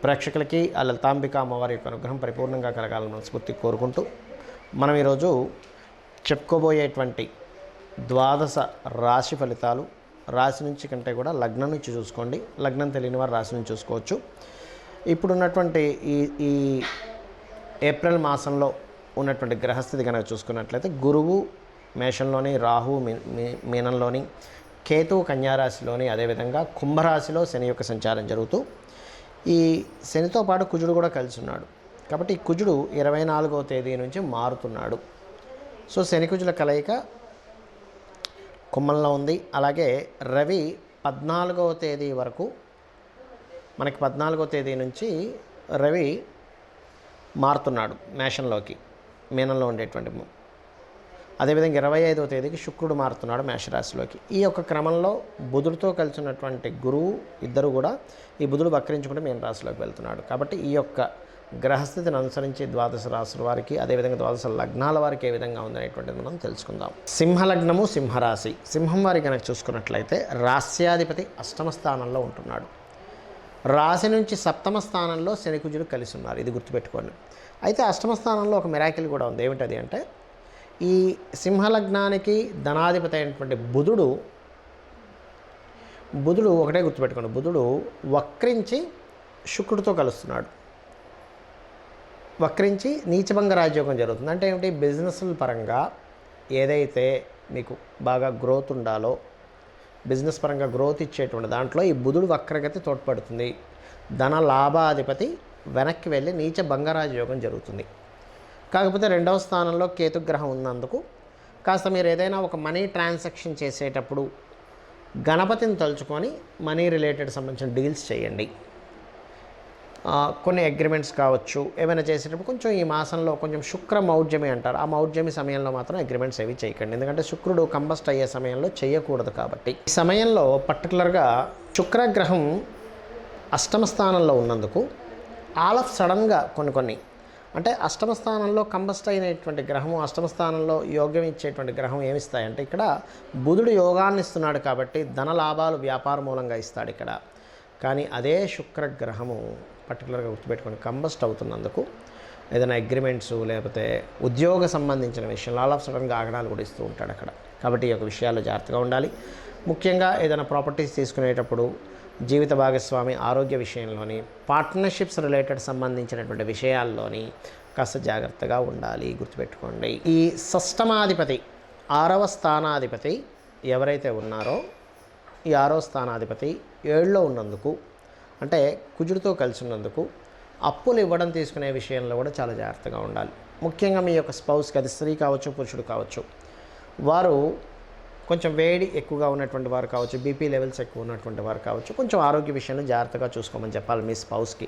ప్రేక్షకులకి ఆ లలితాంబిక అమ్మవారి యొక్క అనుగ్రహం పరిపూర్ణంగా కలగాలని మనస్ఫూర్తి కోరుకుంటూ మనం ఈరోజు చెప్పుకోబోయేటువంటి ద్వాదశ రాశి ఫలితాలు రాశి నుంచి కంటే కూడా లగ్నం నుంచి చూసుకోండి. లగ్నం తెలియని వారు రాశి నుంచి చూసుకోవచ్చు. ఇప్పుడున్నటువంటి ఈ ఏప్రిల్ మాసంలో ఉన్నటువంటి గ్రహస్థితి కనుక చూసుకున్నట్లయితే గురువు మేషంలోని, రాహు మీనంలోని, కేతువు కన్యారాశిలోని, అదేవిధంగా కుంభరాశిలో శని యొక్క సంచారం జరుగుతూ ఈ శనితో పాటు కుజుడు కూడా కలిసి ఉన్నాడు. కాబట్టి ఈ కుజుడు 24వ తేదీ నుంచి మారుతున్నాడు. సో శని కుజుల కలయిక కుంభంలో ఉంది. అలాగే రవి 14వ తేదీ వరకు, మనకి 14వ తేదీ నుంచి రవి మారుతున్నాడు మేషంలోకి, మీనంలో ఉండేటువంటి. అదేవిధంగా 25వ తేదీకి శుక్రుడు మారుతున్నాడు మేషరాశిలోకి. ఈ యొక్క క్రమంలో బుధుడితో కలిసి ఉన్నటువంటి గురువు ఇద్దరు కూడా, ఈ బుధుడు వక్రించుకుంటే మీన రాశిలోకి వెళ్తున్నాడు. కాబట్టి ఈ యొక్క గ్రహస్థితిని అనుసరించి ద్వాదశ రాశుల వారికి, అదేవిధంగా ద్వాదశ లగ్నాల వారికి ఏ విధంగా ఉందనేటువంటిది మనం తెలుసుకుందాం. సింహలగ్నము, సింహరాశి. సింహం వారి కనుక చూసుకున్నట్లయితే రాస్యాధిపతి అష్టమ స్థానంలో ఉంటున్నాడు. రాశి నుంచి సప్తమ స్థానంలో శని కుజుడు కలిసి ఉన్నారు. ఇది గుర్తుపెట్టుకోండి. అయితే అష్టమ స్థానంలో ఒక మిరాకిల్ కూడా ఉంది. ఏమిటది అంటే, ఈ సింహలగ్నానికి ధనాధిపతి అయినటువంటి బుధుడు ఒకటే గుర్తుపెట్టుకోండి, బుధుడు వక్రించి శుక్రుడితో కలుస్తున్నాడు. వక్రించి నీచభంగ రాజయోగం జరుగుతుంది. అంటే ఏమిటి, బిజినెస్ల పరంగా ఏదైతే మీకు బాగా గ్రోత్ ఉండాలో, బిజినెస్ పరంగా గ్రోత్ ఇచ్చేటువంటి దాంట్లో ఈ బుధుడు వక్రగతి తోడ్పడుతుంది. ధన లాభాధిపతి వెనక్కి వెళ్ళి నీచ భంగరాజయోగం జరుగుతుంది. కాకపోతే రెండవ స్థానంలో కేతుగ్రహం ఉన్నందుకు కాస్త మీరు ఏదైనా ఒక మనీ ట్రాన్సాక్షన్ చేసేటప్పుడు గణపతిని తలుచుకొని మనీ రిలేటెడ్ సంబంధించిన డీల్స్ చేయండి. కొన్ని అగ్రిమెంట్స్ కావచ్చు, ఏమైనా చేసేటప్పుడు కొంచెం ఈ మాసంలో కొంచెం శుక్ర మౌఢ్యమి అంటారు, ఆ మౌఢ్యమి సమయంలో మాత్రం అగ్రిమెంట్స్ ఏవి చేయకండి. ఎందుకంటే శుక్రుడు కంబస్ట్ అయ్యే సమయంలో చేయకూడదు. కాబట్టి ఈ సమయంలో పర్టికులర్గా శుక్రగ్రహం అష్టమ స్థానంలో ఉన్నందుకు ఆల్ ఆఫ్ సడన్గా కొన్ని అంటే అష్టమ స్థానంలో కంబస్ట్ అయినటువంటి గ్రహము, అష్టమ స్థానంలో యోగ్యం ఇచ్చేటువంటి గ్రహం ఏమిస్తాయంటే, ఇక్కడ బుధుడు యోగాన్ని ఇస్తున్నాడు కాబట్టి ధన లాభాలు వ్యాపార మూలంగా ఇస్తాడు ఇక్కడ. కానీ అదే శుక్రగ్రహము పర్టికులర్గా గుర్తుపెట్టుకొని కంబస్ట్ అవుతున్నందుకు ఏదైనా అగ్రిమెంట్స్ లేకపోతే ఉద్యోగ సంబంధించిన విషయంలో ఆల్ ఆఫ్ సడన్గా ఆగడాలు కూడా ఇస్తూ ఉంటాడు అక్కడ. కాబట్టి ఈ యొక్క విషయాల్లో జాగ్రత్తగా ఉండాలి. ముఖ్యంగా ఏదైనా ప్రాపర్టీస్ తీసుకునేటప్పుడు జీవిత భాగస్వామి ఆరోగ్య విషయంలోని, పార్ట్నర్షిప్స్ రిలేటెడ్ సంబంధించినటువంటి విషయాల్లోని కాస్త జాగ్రత్తగా ఉండాలి, గుర్తుపెట్టుకోండి. ఈ షష్టమాధిపతి 6వ స్థానాధిపతి ఎవరైతే ఉన్నారో, ఈ 6వ స్థానాధిపతి 7లో ఉన్నందుకు, అంటే కుజుడితో కలిసి ఉన్నందుకు అప్పులు ఇవ్వడం తీసుకునే విషయంలో కూడా చాలా జాగ్రత్తగా ఉండాలి. ముఖ్యంగా మీ యొక్క స్పౌస్కి, అది స్త్రీ కావచ్చు పురుషుడు కావచ్చు, వారు కొంచెం వేడి ఎక్కువగా ఉన్నటువంటి వారు కావచ్చు, బీపీ లెవెల్స్ ఎక్కువ ఉన్నటువంటి వారు కావచ్చు, కొంచెం ఆరోగ్య విషయంలో జాగ్రత్తగా చూసుకోమని చెప్పాలి మీ స్పౌస్కి.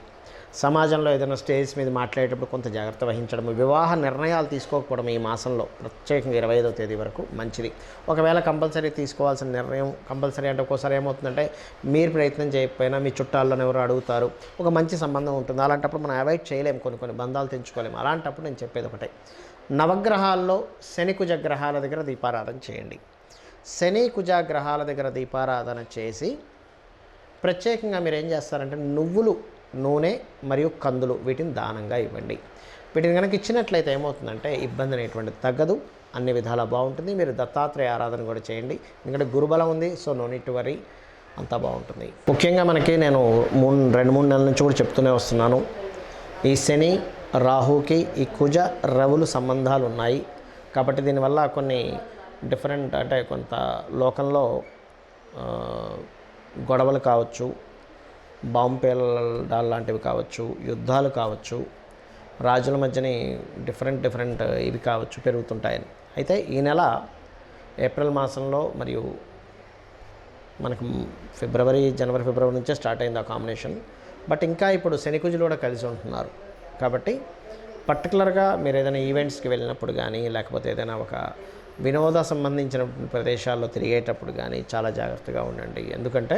సమాజంలో ఏదైనా స్టేజ్ మీద మాట్లాడేటప్పుడు కొంత జాగ్రత్త వహించడం, వివాహ నిర్ణయాలు తీసుకోకపోవడం ఈ మాసంలో ప్రత్యేకంగా 25వ తేదీ వరకు మంచిది. ఒకవేళ కంపల్సరీ తీసుకోవాల్సిన నిర్ణయం కంపల్సరీ అంటే ఒక్కోసారి ఏమవుతుందంటే, మీరు ప్రయత్నం చేయకపోయినా మీ చుట్టాల్లో ఎవరు అడుగుతారు, ఒక మంచి సంబంధం ఉంటుంది. అలాంటప్పుడు మనం అవాయిడ్ చేయలేము, కొన్ని బంధాలు తెంచుకోలేము. అలాంటప్పుడు నేను చెప్పేది ఒకటే, నవగ్రహాల్లో శని కుజ గ్రహాల దగ్గర దీపారాధన చేయండి. శని కుజాగ్రహాల దగ్గర దీపారాధన చేసి ప్రత్యేకంగా మీరు ఏం చేస్తారంటే, నువ్వులు నూనె మరియు కందులు వీటిని దానంగా ఇవ్వండి. వీటిని కనుక ఇచ్చినట్లయితే ఏమవుతుందంటే ఇబ్బంది అనేటువంటిది తగ్గదు, అన్ని విధాలా బాగుంటుంది. మీరు దత్తాత్రేయ ఆరాధన కూడా చేయండి, ఎందుకంటే గురుబలం ఉంది. So no need to worry, అంతా బాగుంటుంది. ముఖ్యంగా మనకి నేను 2-3 నెలల నుంచి కూడా చెప్తూనే వస్తున్నాను, ఈ శని రాహుకి ఈ కుజ రవులు సంబంధాలు ఉన్నాయి. కాబట్టి దీనివల్ల కొన్ని డిఫరెంట్, అంటే కొంత లోకంలో గొడవలు కావచ్చు, బాంబు పేలడాలు లాంటివి కావచ్చు, యుద్ధాలు కావచ్చు, రాజుల మధ్యని డిఫరెంట్ ఇవి కావచ్చు పెరుగుతుంటాయని. అయితే ఈ నెల ఏప్రిల్ మాసంలో మరియు మనకు జనవరి ఫిబ్రవరి నుంచే స్టార్ట్ అయింది ఆ కాంబినేషన్. బట్ ఇంకా ఇప్పుడు శని కుజులు కూడా కలిసి ఉంటున్నారు. కాబట్టి పర్టికులర్గా మీరు ఏదైనా ఈవెంట్స్కి వెళ్ళినప్పుడు కానీ, లేకపోతే ఏదైనా ఒక వినోద సంబంధించిన ప్రదేశాల్లో తిరిగేటప్పుడు కానీ చాలా జాగ్రత్తగా ఉండండి. ఎందుకంటే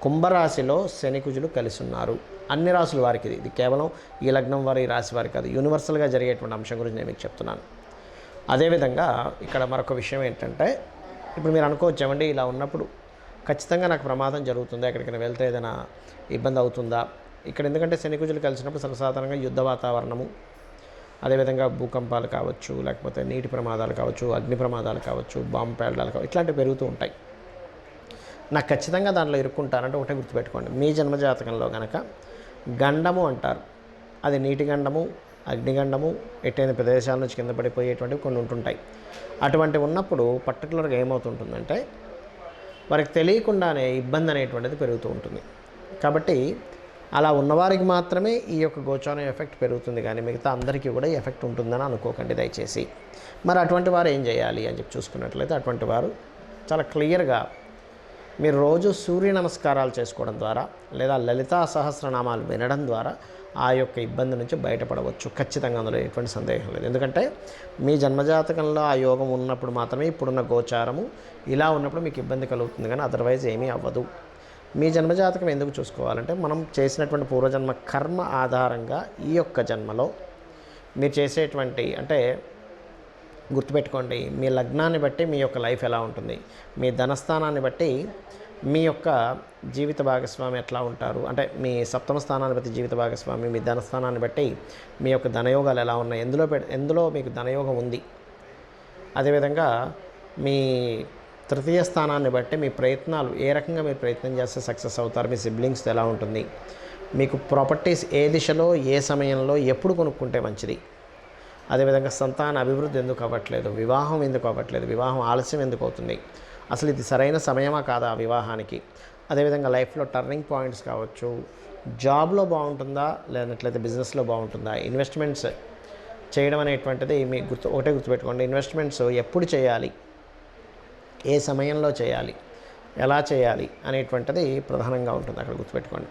కుంభరాశిలో శని కుజులు కలిసి ఉన్నారు. అన్ని రాశుల వారికి ఇది కేవలం ఈ లగ్నం వారి, ఈ రాశి వారికి కాదు, యూనివర్సల్గా జరిగేటువంటి అంశం గురించి నేను మీకు చెప్తున్నాను. అదేవిధంగా ఇక్కడ మరొక విషయం ఏంటంటే, ఇప్పుడు మీరు అనుకోవచ్చు, ఏమండి ఇలా ఉన్నప్పుడు ఖచ్చితంగా నాకు ప్రమాదం జరుగుతుందా, ఎక్కడికైనా వెళ్తే ఏదైనా ఇబ్బంది అవుతుందా, ఇక్కడ ఎందుకంటే శనికుజులు కలిసినప్పుడు సర్వసాధారణంగా యుద్ధ వాతావరణము, అదేవిధంగా భూకంపాలు కావచ్చు, లేకపోతే నీటి ప్రమాదాలు కావచ్చు, అగ్ని ప్రమాదాలు కావచ్చు, బాంబు పేలడాలు కావచ్చు, ఇట్లాంటివి పెరుగుతూ ఉంటాయి. నాకు ఖచ్చితంగా దాంట్లో ఇరుక్కుంటారంటే ఒకటే గుర్తుపెట్టుకోండి, మీ జన్మజాతకంలో కనుక గండము అంటారు, అది నీటి గండము, అగ్నిగండము, ఎట్టైన ప్రదేశాల నుంచి కింద పడిపోయేటువంటివి కొన్ని ఉంటుంటాయి. అటువంటి ఉన్నప్పుడు పర్టికులర్గా ఏమవుతుంటుందంటే వారికి తెలియకుండానే ఇబ్బంది అనేటువంటిది పెరుగుతూ ఉంటుంది. కాబట్టి అలా ఉన్నవారికి మాత్రమే ఈ యొక్క గోచారం ఎఫెక్ట్ పెరుగుతుంది, కానీ మిగతా అందరికీ కూడా ఈ ఎఫెక్ట్ ఉంటుందని అనుకోకండి దయచేసి. మరి అటువంటి వారు ఏం చేయాలి అని చెప్పి చూసుకున్నట్లయితే, అటువంటి వారు చాలా క్లియర్గా మీరు రోజు సూర్య నమస్కారాలు చేసుకోవడం ద్వారా లేదా లలితా సహస్రనామాలు వినడం ద్వారా ఆ యొక్క ఇబ్బంది నుంచి బయటపడవచ్చు. ఖచ్చితంగా అందులో ఎటువంటి సందేహం లేదు. ఎందుకంటే మీ జన్మజాతకంలో ఆ యోగం ఉన్నప్పుడు మాత్రమే ఇప్పుడున్న గోచారము ఇలా ఉన్నప్పుడు మీకు ఇబ్బంది కలుగుతుంది, కానీ అదర్వైజ్ ఏమీ అవ్వదు. మీ జన్మజాతకం ఎందుకు చూసుకోవాలంటే, మనం చేసినటువంటి పూర్వజన్మ కర్మ ఆధారంగా ఈ యొక్క జన్మలో మీరు చేసేటువంటి, అంటే గుర్తుపెట్టుకోండి, మీ లగ్నాన్ని బట్టి మీ యొక్క లైఫ్ ఎలా ఉంటుంది, మీ ధనస్థానాన్ని బట్టి మీ యొక్క జీవిత భాగస్వామి ఎట్లా ఉంటారు, అంటే మీ సప్తమ స్థానాన్ని బట్టి జీవిత భాగస్వామి, మీ ధనస్థానాన్ని బట్టి మీ యొక్క ధనయోగాలు ఎలా ఉన్నాయి, ఎందులో మీకు ధనయోగం ఉంది, అదేవిధంగా మీ తృతీయ స్థానాన్ని బట్టి మీ ప్రయత్నాలు ఏ రకంగా మీరు ప్రయత్నం చేస్తే సక్సెస్ అవుతారు, మీ సిబ్లింగ్స్ ఎలా ఉంటుంది, మీకు ప్రాపర్టీస్ ఏ దిశలో ఏ సమయంలో ఎప్పుడు కొనుక్కుంటే మంచిది, అదేవిధంగా సంతాన అభివృద్ధి ఎందుకు అవ్వట్లేదు, వివాహం ఎందుకు అవ్వట్లేదు, వివాహం ఆలస్యం ఎందుకు అవుతుంది, అసలు ఇది సరైన సమయమా కాదా వివాహానికి, అదేవిధంగా లైఫ్లో టర్నింగ్ పాయింట్స్ కావచ్చు, జాబ్లో బాగుంటుందా లేనట్లయితే బిజినెస్లో బాగుంటుందా, ఇన్వెస్ట్మెంట్స్ చేయడం అనేటువంటిది మీ ఒకటే గుర్తుపెట్టుకోండి, ఇన్వెస్ట్మెంట్స్ ఎప్పుడు చేయాలి, ఏ సమయంలో చేయాలి, ఎలా చేయాలి అనేటువంటిది ప్రధానంగా ఉంటుంది, అక్కడ గుర్తుపెట్టుకోండి.